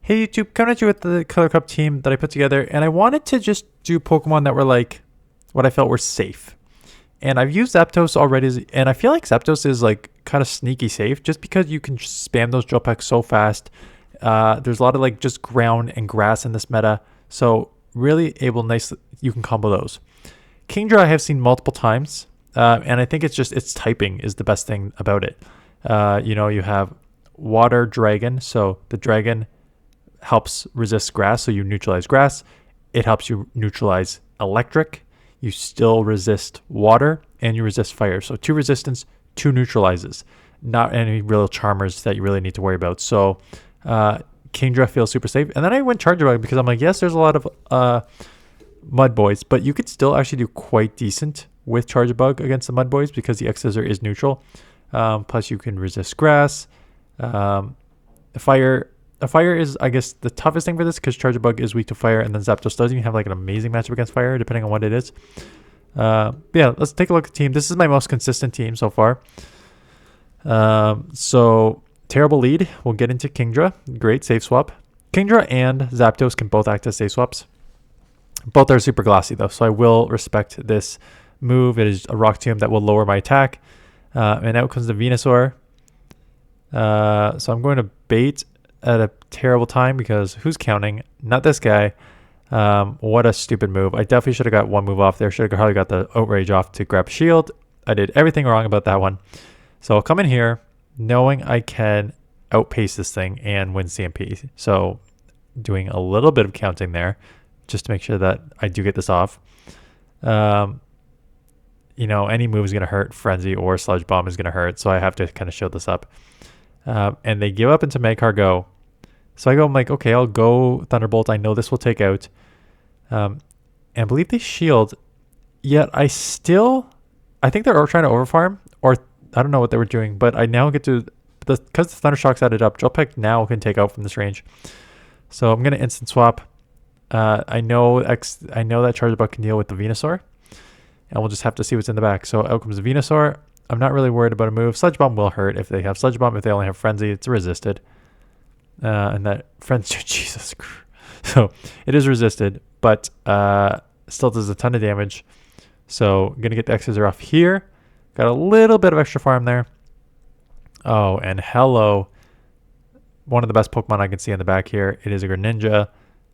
Hey YouTube, coming at you with the Color Cup team that I put together, and I wanted to just do Pokemon that were like what I felt were safe. And I've used Zapdos already, and I feel like Zapdos is like kind of sneaky safe just because you can just spam those drill packs so fast. There's a lot of like just ground and grass in this meta, so really you can combo those. KINGDRA I have seen multiple times, and I think its typing is the best thing about it. You have Water Dragon, so the dragon helps resist grass, so you neutralize grass. It helps you neutralize electric. You still resist water, and you resist fire. So 2 resistance, 2 neutralizes. Not any real charmers that you really need to worry about. So KINGDRA feels super safe. And then I went charjabug because I'm like, yes, there's a lot of mud boys, but you could still actually do quite decent with charjabug against the mud boys because the X-Scissor is neutral. Plus you can resist grass. Fire is, I guess, the toughest thing for this because charjabug is weak to fire, and then Zapdos doesn't even have like an amazing matchup against fire, depending on what it is. Yeah, let's take a look at the team. This is my most consistent team so far. So terrible lead. We'll get into KINGDRA. Great safe swap. KINGDRA and Zapdos can both act as safe swaps. Both are super glossy though, so I will respect this move. It is a rock tomb that will lower my attack. And out comes the Venusaur. So I'm going to bait at a terrible time because who's counting? Not this guy. What a stupid move. I definitely should have got one move off there. Should have probably got the Outrage off to grab shield. I did everything wrong about that one. So I'll come in here knowing I can outpace this thing and win CMP. So doing a little bit of counting there just to make sure that I do get this off. Any move is going to hurt. Frenzy or Sludge Bomb is going to hurt. So I have to kind of show this up. And they give up into Magcargo. So I'm like, okay, I'll go Thunderbolt. I know this will take out. And I believe they shield. Yet I think they're trying to overfarm, or I don't know what they were doing, but I now get to, because the Thunder Shock's added up, Drill Peck now can take out from this range. So I'm going to instant swap. I know that Charjabug can deal with the Venusaur, and we'll just have to see what's in the back. So out comes the Venusaur. I'm not really worried about a move. Sludge Bomb will hurt if they have Sludge Bomb. If they only have Frenzy, it's resisted. And that Frenzy, Jesus Christ. So it is resisted, but still does a ton of damage. So I'm going to get the X-Scissor off here. Got a little bit of extra farm there. Oh, and hello. One of the best Pokemon I can see in the back here. It is a Greninja.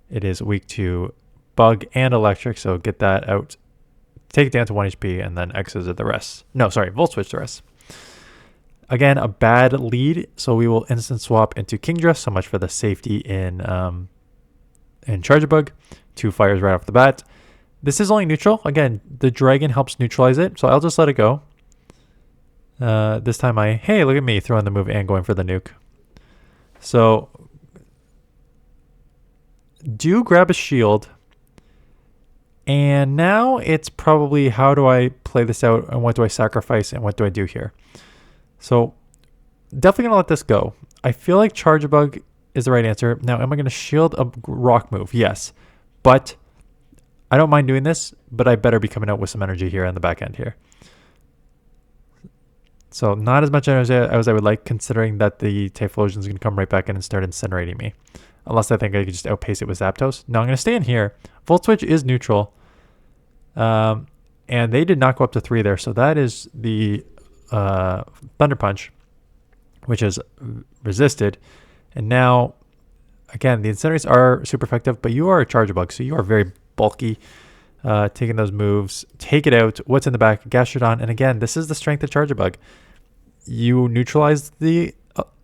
It is weak to Bug and Electric, so get that out. Take it down to 1 HP, and then X-Scissor the rest. No, sorry, Volt Switch the rest. Again, a bad lead, so we will instant swap into KINGDRA. So much for the safety in Charjabug. 2 fires right off the bat. This is only neutral. Again, the Dragon helps neutralize it, so I'll just let it go. This time hey, look at me throwing the move and going for the nuke. So do grab a shield. And now it's probably how do I play this out and what do I sacrifice and what do I do here? So definitely going to let this go. I feel like Charjabug is the right answer. Now, am I going to shield a rock move? Yes. But I don't mind doing this, but I better be coming out with some energy here on the back end here. So not as much energy as I would like, considering that the Typhlosion is going to come right back in and start incinerating me. Unless I think I could just outpace it with Zapdos. No, I'm going to stay in here. Volt Switch is neutral. And they did not go up to 3 there. So that is the Thunder Punch, which is resisted. And now, again, the Incinerators are super effective, but you are a Charjabug, so you are very bulky. Taking those moves. Take it out. What's in the back? Gastrodon. And again, this is the strength of Charjabug. You neutralize the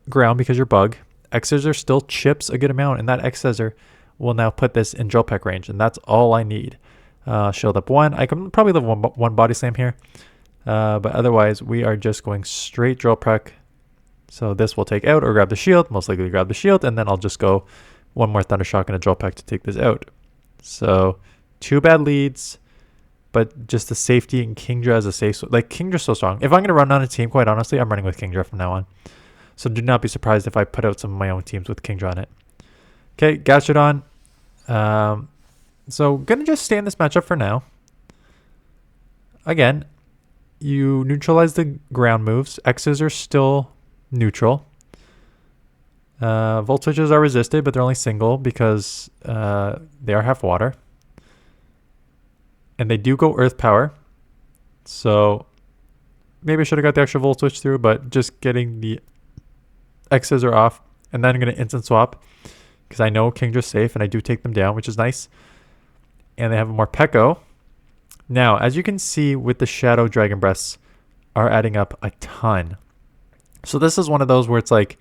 ground because you're Bug. X-Scissor still chips a good amount, and that X-Scissor will now put this in Drill Peck range, and that's all I need. Shield up 1. I can probably live one Body Slam here, but otherwise we are just going straight Drill Peck. So this will take out or grab the shield, most likely grab the shield, and then I'll just go one more Thunder Shock and a Drill Peck to take this out. So 2 bad leads, but just the safety in KINGDRA as a safe. Like, KINGDRA's so strong. If I'm going to run on a team, quite honestly, I'm running with KINGDRA from now on. So do not be surprised if I put out some of my own teams with KINGDRA on it. Okay, Gastrodon. So going to just stay in this matchup for now. Again, you neutralize the ground moves. X's are still neutral. Volt switches are resisted, but they're only single because they are half water. And they do go earth power. So maybe I should have got the extra volt switch through, but just getting the X's are off. And then I'm going to instant swap because I know KINGDRA's safe and I do take them down, which is nice. And they have a more Peko. Now, as you can see with the Shadow Dragon Breaths are adding up a ton. So this is one of those where it's like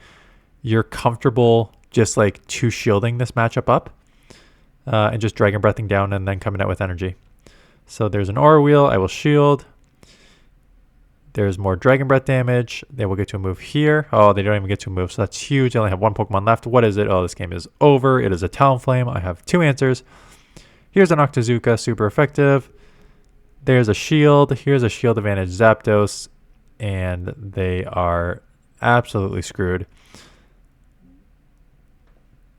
you're comfortable just like two shielding this matchup up and just Dragon Breathing down and then coming out with energy. So there's an Aura Wheel. I will shield. There's more Dragon Breath damage. They will get to a move here. Oh, they don't even get to a move, so that's huge. They only have one Pokemon left. What is it? Oh, this game is over. It is a Talonflame. I have two answers. Here's an Octazooka, super effective. There's a shield. Here's a shield advantage Zapdos, and they are absolutely screwed.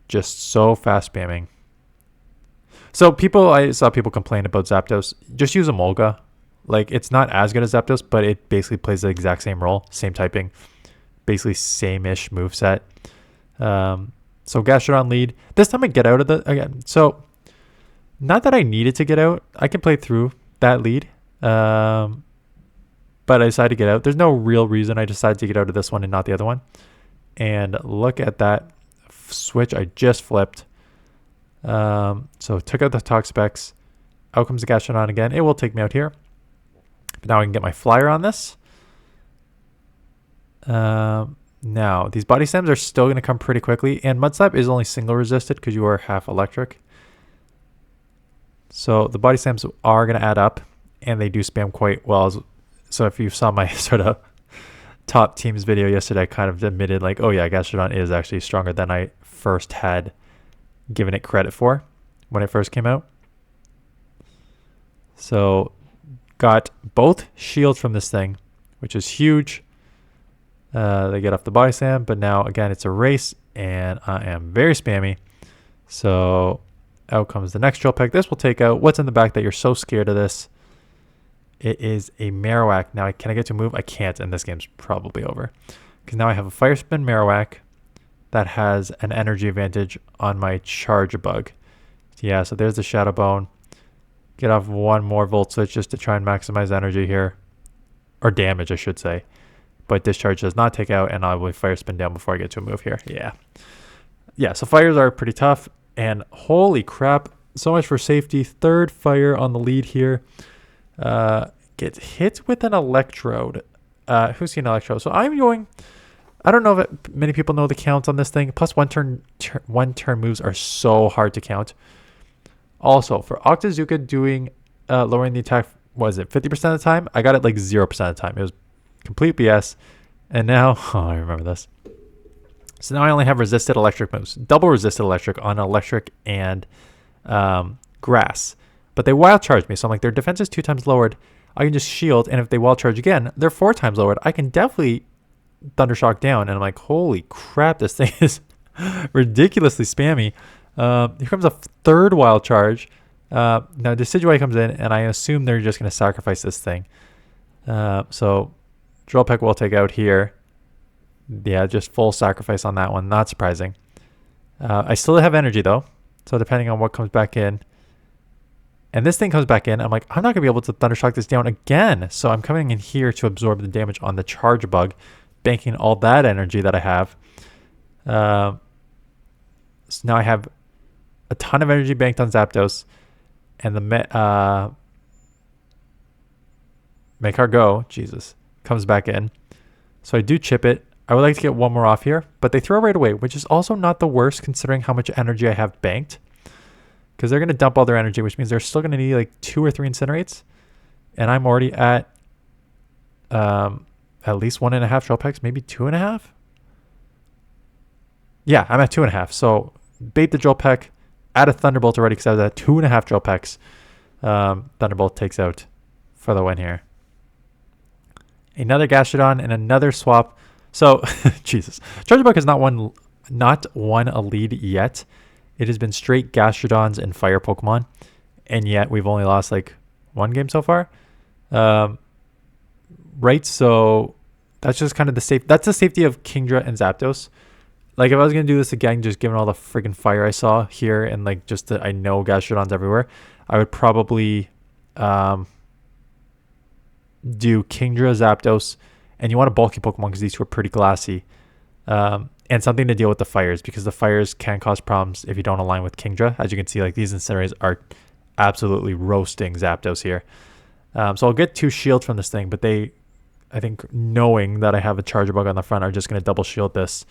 Just so fast spamming. So I saw people complain about Zapdos. Just use a Molga. Like, it's not as good as Zapdos, but it basically plays the exact same role, same typing, basically same-ish moveset. So Gastrodon lead. This time I get out of the again. So not that I needed to get out. I can play through that lead. But I decided to get out. There's no real reason I decided to get out of this one and not the other one. And look at that switch I just flipped. So took out the Toxapex. Out comes the Gastrodon again. It will take me out here. Now I can get my flyer on this. Now, these body slams are still going to come pretty quickly. And Mud Slap is only single resisted because you are half electric. So the body slams are going to add up. And they do spam quite well. So if you saw my sort of top teams video yesterday, I kind of admitted like, oh yeah, Gastrodon is actually stronger than I first had given it credit for when it first came out. So got both shields from this thing, which is huge. They get off the body slam, but now again it's a race and I am very spammy. So out comes the next Drill Peck. This will take out what's in the back that you're so scared of this. It is a Marowak. Now can I get to move? I can't, and this game's probably over. Because now I have a Fire Spin Marowak that has an energy advantage on my charjabug. Yeah, so there's the Shadow Bone. Get off one more Volt Switch just to try and maximize energy here. Or damage, I should say. But Discharge does not take out, and I will Fire Spin down before I get to a move here. Yeah. Yeah, so fires are pretty tough. And holy crap, so much for safety. Third fire on the lead here. Gets hit with an Electrode. Who's seen Electrode? So I'm going... I don't know if many people know the count on this thing. Plus one turn moves are so hard to count. Also, for Octazooka doing lowering the attack, what is it, 50% of the time? I got it like 0% of the time. It was complete BS. And now, oh, I remember this. So now I only have resisted electric moves. Double resisted electric on electric and grass. But they wild charge me. So I'm like, their defense is 2 times lowered. I can just shield. And if they wild charge again, they're 4 times lowered. I can definitely Thundershock down. And I'm like, holy crap, this thing is ridiculously spammy. Here comes a third wild charge. Now Decidueye comes in, and I assume they're just going to sacrifice this thing. So Drill Peck will take out here. Yeah, just full sacrifice on that one. Not surprising. I still have energy, though. So depending on what comes back in. And this thing comes back in. I'm like, I'm not going to be able to Thundershock this down again. So I'm coming in here to absorb the damage on the Charjabug, banking all that energy that I have. So now I have a ton of energy banked on Zapdos. And the Make Our Go, Jesus, comes back in. So I do chip it. I would like to get one more off here, but they throw right away, which is also not the worst considering how much energy I have banked. Because they're going to dump all their energy, which means they're still going to need like 2 or 3 Incinerates. And I'm already at least 1.5 Drill Pecks, maybe 2.5. Yeah, I'm at 2.5. So bait the Drill Peck, add a Thunderbolt already because I was at 2.5 Drill Pecks. Thunderbolt takes out for the win here. Another Gastrodon and another swap. So, Jesus. Charjabug has not won a lead yet. It has been straight Gastrodons and Fire Pokemon. And yet we've only lost like 1 game so far. Right, so that's just kind of that's the safety of KINGDRA and Zapdos. Like if I was gonna do this again, just given all the freaking fire I saw here and like just I know Gastrodon's everywhere, I would probably do Kingdra, Zapdos, and you want a bulky Pokemon because these two are pretty glassy. And something to deal with the fires because the fires can cause problems if you don't align with Kingdra. As you can see, like these Incinerators are absolutely roasting Zapdos here. So I'll get 2 shields from this thing, but they, I think, knowing that I have a Charjabug on the front, are just going to double shield this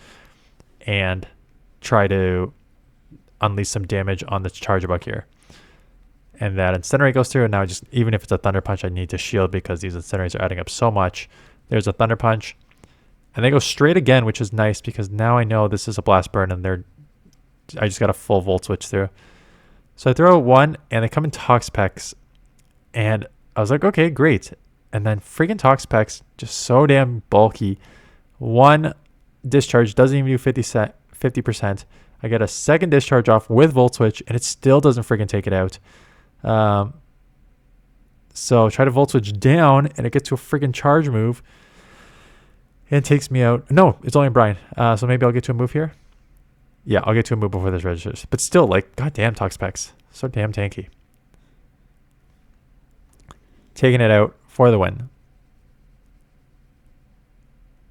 and try to unleash some damage on the Charjabug here. And that Incinerate goes through, and now just even if it's a Thunder Punch, I need to shield because these Incinerators are adding up so much. There's a Thunder Punch. And they go straight again, which is nice because now I know this is a Blast Burn and I just got a full Volt Switch through. So I throw 1 and they come in Toxapex. And I was like, okay, great. And then freaking Toxapex, just so damn bulky. 1 discharge doesn't even do 50%. I get a second discharge off with Volt Switch and it still doesn't freaking take it out. So try to Volt Switch down and it gets to a freaking charge move. And it takes me out. No, it's only Brian. So maybe I'll get to a move here. Yeah, I'll get to a move before this registers. But still, like, goddamn Toxapex. So damn tanky. Taking it out for the win.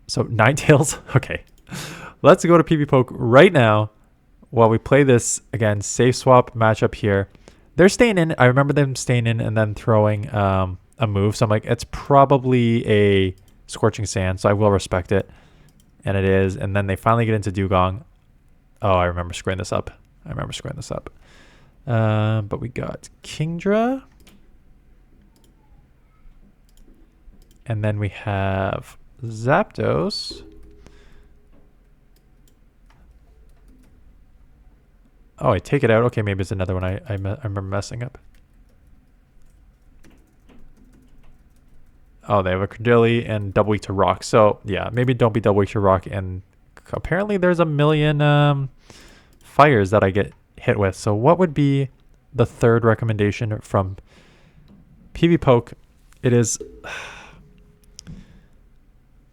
So Ninetales. Okay. Let's go to PV Poke right now while we play this, again, safe swap matchup here. They're staying in. I remember them staying in and then throwing a move. So I'm like, it's probably a Scorching Sand, so I will respect it. And it is. And then they finally get into Dugong. Oh, I remember screwing this up. But we got Kingdra. And then we have Zapdos. Oh, I take it out. Okay, maybe it's another one I remember messing up. Oh, they have a Credilli and double weak to rock. So, yeah, maybe don't be double weak to rock. And apparently there's a million fires that I get hit with. So what would be the third recommendation from PV Poke? It is...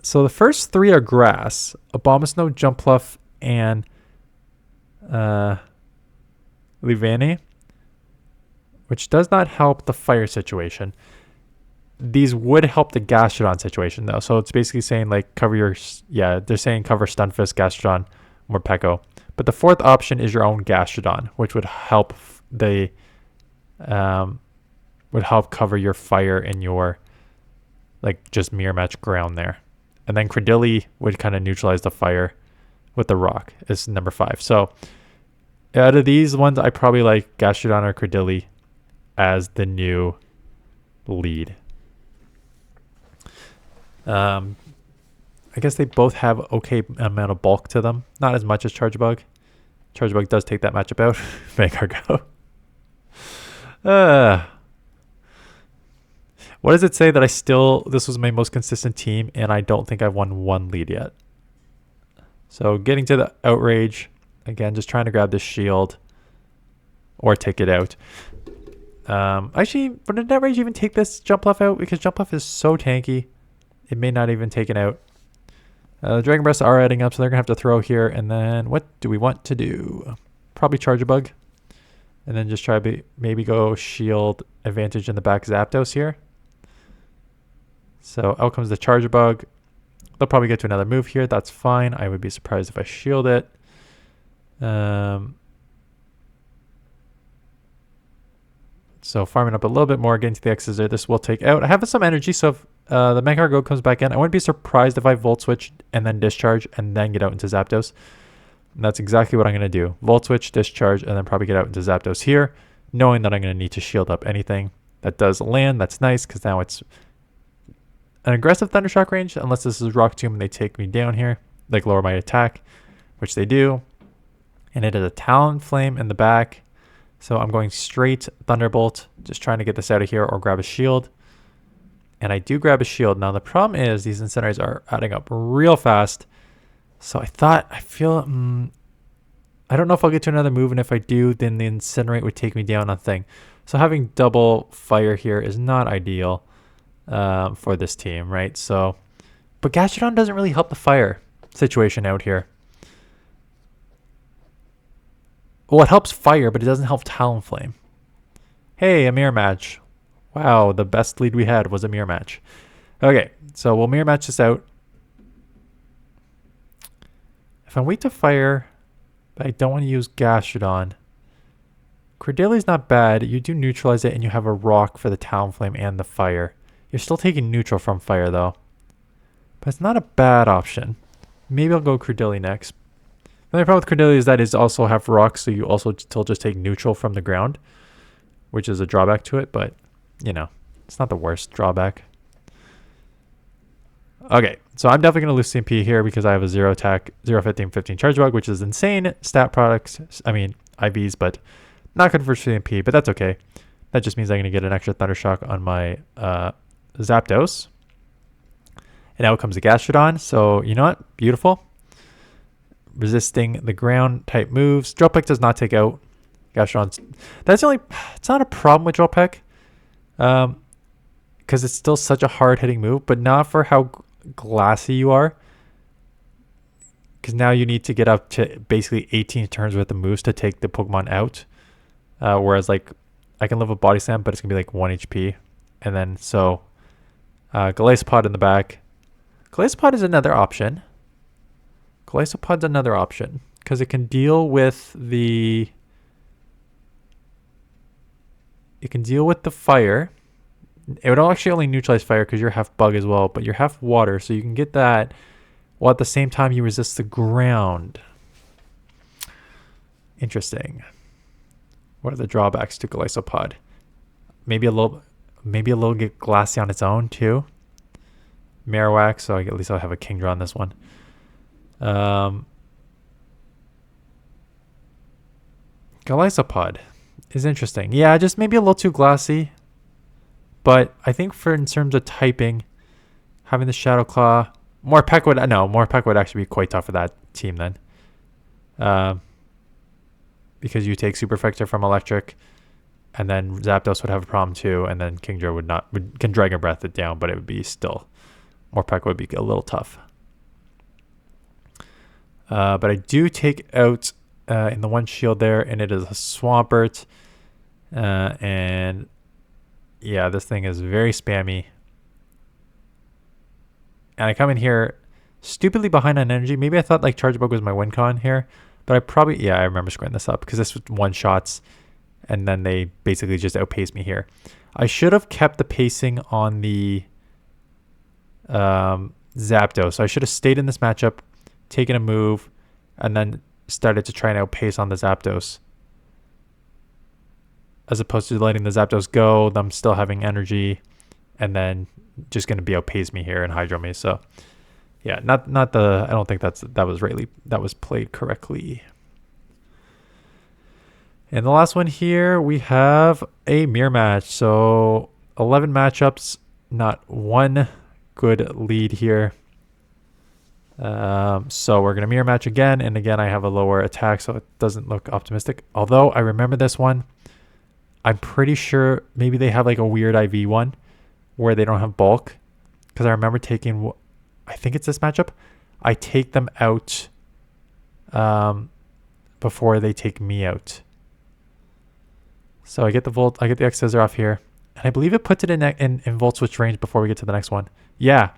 So the first 3 are grass. Abomasnow, Jumpluff, and Livani, which does not help the fire situation. These would help the Gastrodon situation, though. So it's basically saying, like, cover your... Yeah, they're saying cover Stunfisk, Gastrodon, Morpeko. But the 4th option is your own Gastrodon, which would help the... would help cover your fire in your, like, just mirror match ground there. And then Credilli would kind of neutralize the fire with the rock is number 5. So out of these ones, I probably like Gastrodon or Credilli as the new lead. I guess they both have okay amount of bulk to them. Not as much as Charjabug. Charjabug does take that matchup out. Make go. What does it say that this was my most consistent team and I don't think I've won 1 lead yet? So getting to the Outrage. Again, just trying to grab this shield or take it out. Actually, would the Outrage even take this Jumpluff out? Because Jumpluff is so tanky. It may not even take it out. The Dragon Breaths are adding up, so they're going to have to throw here. And then what do we want to do? Probably Charjabug. And then just try to maybe go shield advantage in the back Zapdos here. So out comes the Charjabug. They'll probably get to another move here. That's fine. I would be surprised if I shield it. So farming up a little bit more, getting to the X's there. This will take out. I have some energy, so if the Magcargo comes back in, I wouldn't be surprised if I Volt Switch and then Discharge and then get out into Zapdos. And that's exactly what I'm going to do. Volt Switch, Discharge, and then probably get out into Zapdos here, knowing that I'm going to need to shield up anything that does land. That's nice, because now it's an aggressive Thundershock range, unless this is Rock Tomb and they take me down here, like lower my attack, which they do. And it is a Talonflame in the back. So I'm going straight Thunderbolt, just trying to get this out of here or grab a shield. And I do grab a shield. Now the problem is these Incinerators are adding up real fast. So I don't know if I'll get to another move, and if I do, then the Incinerate would take me down on thing. So having double fire here is not ideal for this team, right? So, but Gastrodon doesn't really help the fire situation out here. Well, it helps fire, but it doesn't help Talonflame. Hey, a mirror match. Wow, the best lead we had was a mirror match. Okay, so we'll mirror match this out. If I wait to fire, but I don't want to use Gastrodon. Cordelia's not bad. You do neutralize it and you have a rock for the Talonflame and the fire. You're still taking neutral from fire though. But it's not a bad option. Maybe I'll go Cordelia next. The only problem with Cordelia is that it also have rocks, so you also still just take neutral from the ground, which is a drawback to it, but you know, it's not the worst drawback. Okay, so I'm definitely going to lose CMP here because I have a 0 attack, 0 15, 15 charjabug, which is insane stat products. I mean, IVs, but not good for CMP, but that's okay. That just means I'm going to get an extra Thunder Shock on my Zapdos. And out comes the Gastrodon. So, you know what? Beautiful. Resisting the ground type moves. Drill Peck does not take out Gastrodon's. That's the only... It's not a problem with Drill Peck. Because it's still such a hard-hitting move, but not for how glassy you are. Because now you need to get up to basically 18 turns worth of moves to take the Pokemon out. Whereas, like, I can live with Body Slam, but it's going to be like 1 HP. And then, so, Golisopod in the back. Golisopod is another option. Golisopod's another option. Because it can deal with the... It can deal with the fire. It would actually only neutralize fire because you're half bug as well, but you're half water, so you can get that while at the same time you resist the ground. Interesting. What are the drawbacks to Golisopod? Maybe a little get glassy on its own too. Marowak, so at least I'll have a Kingdra on this one. Golisopod is interesting. Yeah, just maybe a little too glassy. But I think in terms of typing, having the Shadow Claw, Morpeko would actually be quite tough for that team then. Because you take Super Effector from Electric, and then Zapdos would have a problem too, and then Kingdra can Dragon Breath it down, but it would be still, Morpeko would be a little tough. But I do take out in the one shield there, and it is a Swampert, and yeah, this thing is very spammy. And I come in here stupidly behind on energy. Maybe I thought like Charjabug was my win con here. But I remember screwing this up because this was one shots. And then they basically just outpaced me here. I should have kept the pacing on the Zapdos. So I should have stayed in this matchup, taken a move, and then started to try and outpace on the Zapdos. As opposed to letting the Zapdos go, them still having energy, and then just going to be outpace me here and Hydro me. So, yeah, I don't think that was played correctly. And the last one here, we have a mirror match. So 11 matchups, not one good lead here. So we're going to mirror match again. And again, I have a lower attack, so it doesn't look optimistic. Although I remember this one. I'm pretty sure maybe they have like a weird IV one where they don't have bulk. Because I remember taking, I think it's this matchup. I take them out before they take me out. So I get the X Scissor off here. And I believe it puts it in Volt Switch range before we get to the next one. Yeah.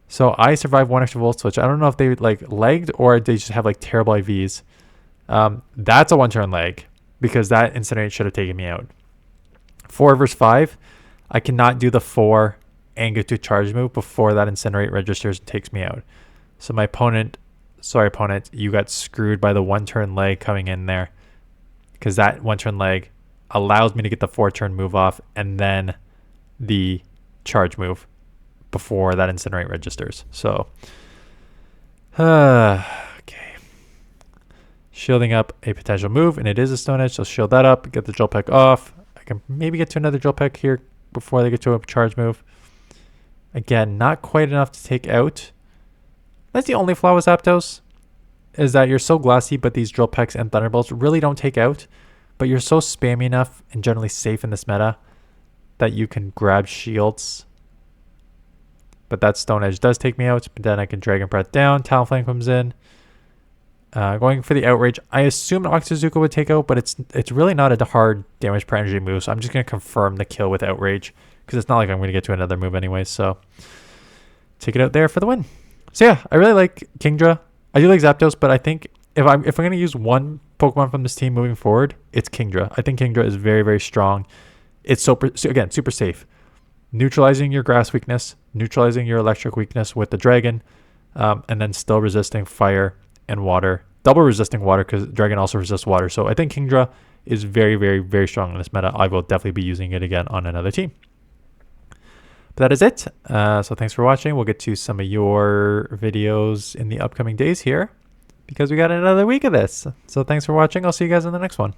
So I survived one extra Volt Switch. I don't know if they like legged or they just have like terrible IVs. That's a 1-turn leg. Because that Incinerate should have taken me out. 4 versus 5. I cannot do the 4 and get to charge move before that Incinerate registers and takes me out. So my opponent, you got screwed by the 1-turn leg coming in there. Because that 1-turn leg allows me to get the 4-turn move off and then the charge move before that Incinerate registers. So, okay. Shielding up a potential move, and it is a Stone Edge, so shield that up, get the Drill Peck off. I can maybe get to another Drill Peck here before they get to a charge move. Again, not quite enough to take out. That's the only flaw with Zapdos, is that you're so glassy, but these Drill Pecks and Thunderbolts really don't take out. But you're so spammy enough and generally safe in this meta that you can grab shields. But that Stone Edge does take me out, but then I can Dragon Breath down, Talonflame comes in. Going for the Outrage. I assume Octazooka would take out, but it's really not a hard damage per energy move, so I'm just going to confirm the kill with Outrage, because it's not like I'm going to get to another move anyway, so take it out there for the win. So yeah, I really like Kingdra. I do like Zapdos, but I think if I'm going to use one Pokemon from this team moving forward, it's Kingdra. I think Kingdra is very, very strong. It's super safe. Neutralizing your grass weakness, neutralizing your electric weakness with the dragon, and then still resisting fire and water. Double resisting water, because dragon also resists water. So I think Kingdra is very, very, very strong in this meta. I will definitely be using it again on another team. But that is it. So thanks for watching. We'll get to some of your videos in the upcoming days here, because we got another week of this. So thanks for watching. I'll see you guys in the next one.